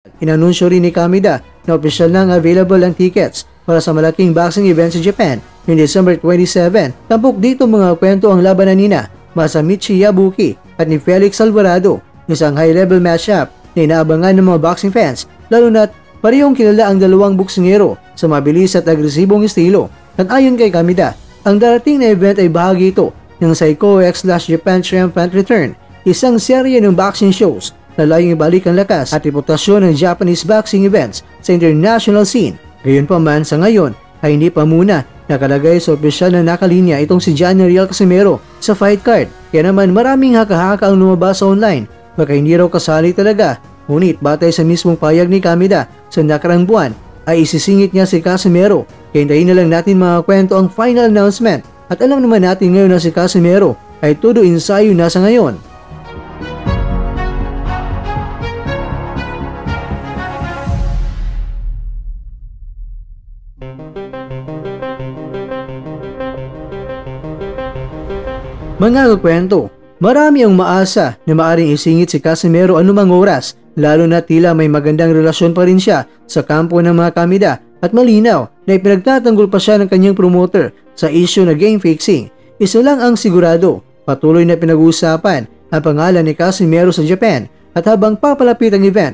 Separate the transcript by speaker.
Speaker 1: Inanunsyo rin ni Kamida na opisyal nang available ang tickets para sa malaking boxing event sa Japan noong December 27. Tampok dito mga kwento ang labanan nina Masamichi Yabuki at ni Felix Alvarado, isang high-level matchup na inaabangan ng mga boxing fans, lalo na't parehong kilala ang dalawang boksingero sa mabilis at agresibong estilo. At ayon kay Kamida, ang darating na event ay bahagi ito ng Saiko X/Japan Triumphant Return, isang serye ng boxing shows na layong ibalik ang lakas at reputasyon ng Japanese boxing events sa international scene. Gayunpaman sa ngayon ay hindi pa muna nakalagay sa opisyal na nakalinya itong si Johnny Real Casimero sa fight card. Kaya naman maraming haka-haka ang lumabas sa online. Baka hindi raw kasali talaga. Ngunit batay sa mismong payag ni Kamida sa nakarang buwan ay isisingit niya si Casimero. Kaya hintayin na lang natin mga kwento ang final announcement. At alam naman natin ngayon na si Casimero ay todo ensayo na sa ngayon. Mga kakwento, marami ang maasa na maaring isingit si Casimero anumang oras, lalo na tila may magandang relasyon pa rin siya sa kampo ng mga Kamida at malinaw na ipinagtatanggol pa siya ng kanyang promoter sa issue na game fixing. Isa lang ang sigurado, patuloy na pinag-uusapan ang pangalan ni Casimero sa Japan at habang papalapit ang event